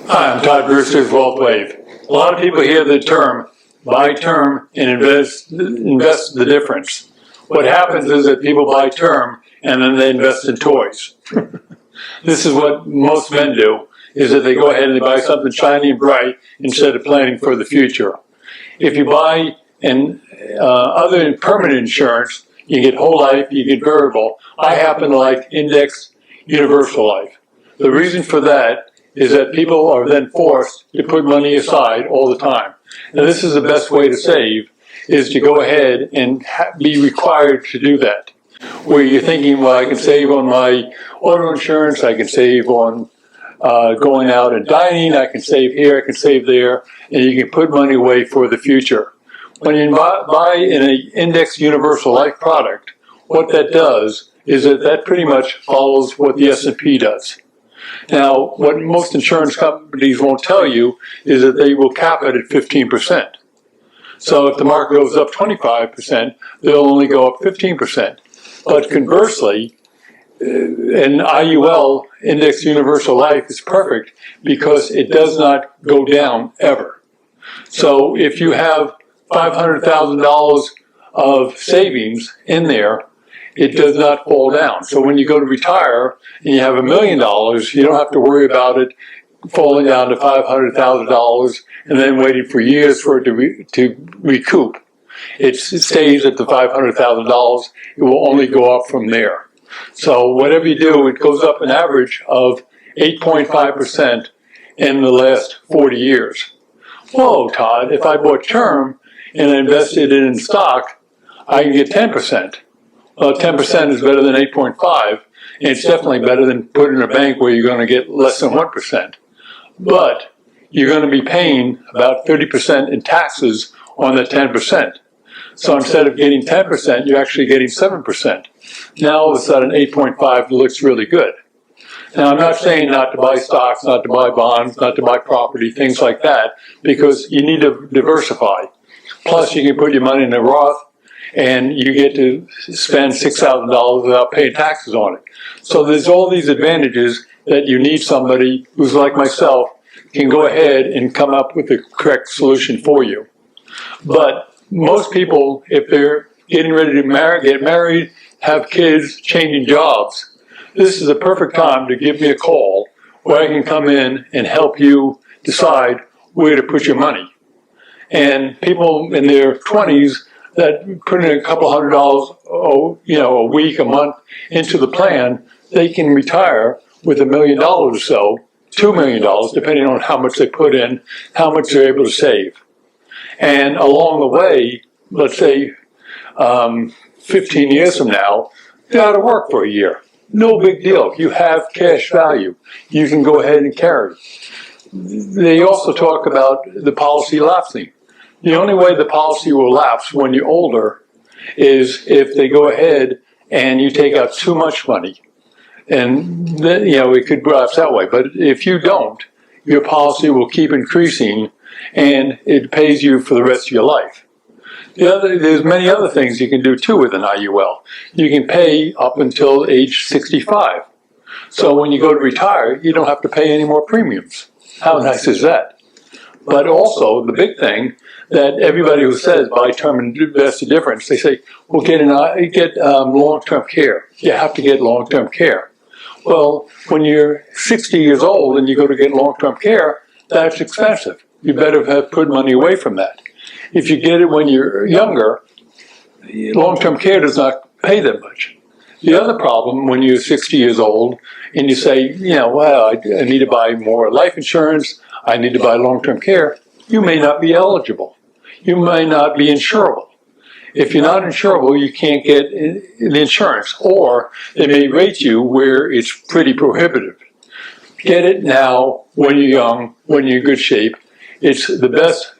Hi, I'm Todd Brewster with Wealthwave. A lot of people hear the term buy term and invest the difference. What happens is that people buy term and then they invest in toys. This is what most men do, is that they go ahead and they buy something shiny and bright instead of planning for the future. If you buy other than permanent insurance, you get whole life, you get variable. I happen to like index universal life. The reason for that is that people are then forced to put money aside all the time. And this is the best way to save, is to go ahead and be required to do that. Where you're thinking, well, I can save on my auto insurance, I can save on going out and dining, I can save here, I can save there, and you can put money away for the future. When you buy an index universal life product, what that does is that pretty much follows what the S&P does. Now, what most insurance companies won't tell you is that they will cap it at 15%. So if the market goes up 25%, they'll only go up 15%. But conversely, an IUL, Index Universal Life, is perfect because it does not go down ever. So if you have $500,000 of savings in there, it does not fall down. So when you go to retire and you have $1 million, you don't have to worry about it falling down to $500,000 and then waiting for years for it to recoup. It stays at the $500,000. It will only go up from there. So whatever you do, it goes up an average of 8.5% in the last 40 years. Whoa, Todd, if I bought term and invested it in stock, I can get 10%. Well, 10% is better than 8.5, and it's definitely better than putting in a bank where you're going to get less than 1%. But you're going to be paying about 30% in taxes on the 10%. So instead of getting 10%, you're actually getting 7%. Now all of a sudden 8.5 looks really good. Now I'm not saying not to buy stocks, not to buy bonds, not to buy property, things like that, because you need to diversify. Plus you can put your money in a Roth, and you get to spend $6,000 without paying taxes on it. So there's all these advantages that you need somebody who's like myself can go ahead and come up with the correct solution for you. But most people, if they're getting ready to get married, have kids, changing jobs, this is a perfect time to give me a call where I can come in and help you decide where to put your money. And people in their 20s that put in a couple $100, a week, a month into the plan, they can retire with $1 million or so, $2 million, depending on how much they put in, how much they're able to save. And along the way, let's say 15 years from now, they're out of work for a year. No big deal. If you have cash value, you can go ahead and carry it. They also talk about the policy lapsing. The only way the policy will lapse when you're older is if they go ahead and you take out too much money. And then, it could lapse that way. But if you don't, your policy will keep increasing and it pays you for the rest of your life. There's many other things you can do too with an IUL. You can pay up until age 65. So when you go to retire, you don't have to pay any more premiums. How nice is that? But also, the big thing that everybody who says buy term and invest the difference, they say, well, get long-term care. You have to get long-term care. Well, when you're 60 years old and you go to get long-term care, that's expensive. You better have put money away from that. If you get it when you're younger, long-term care does not pay that much. The other problem when you're 60 years old and you say, well, I need to buy more life insurance, I need to buy long-term care, you may not be eligible. You may not be insurable. If you're not insurable, you can't get the insurance, or they may rate you where it's pretty prohibitive. Get it now when you're young, when you're in good shape. It's the best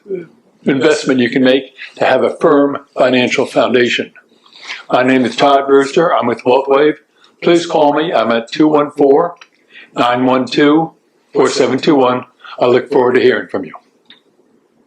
investment you can make to have a firm financial foundation. My name is Todd Brewster. I'm with Wealthwave. Please call me. I'm at 214-912-4721. I look forward to hearing from you.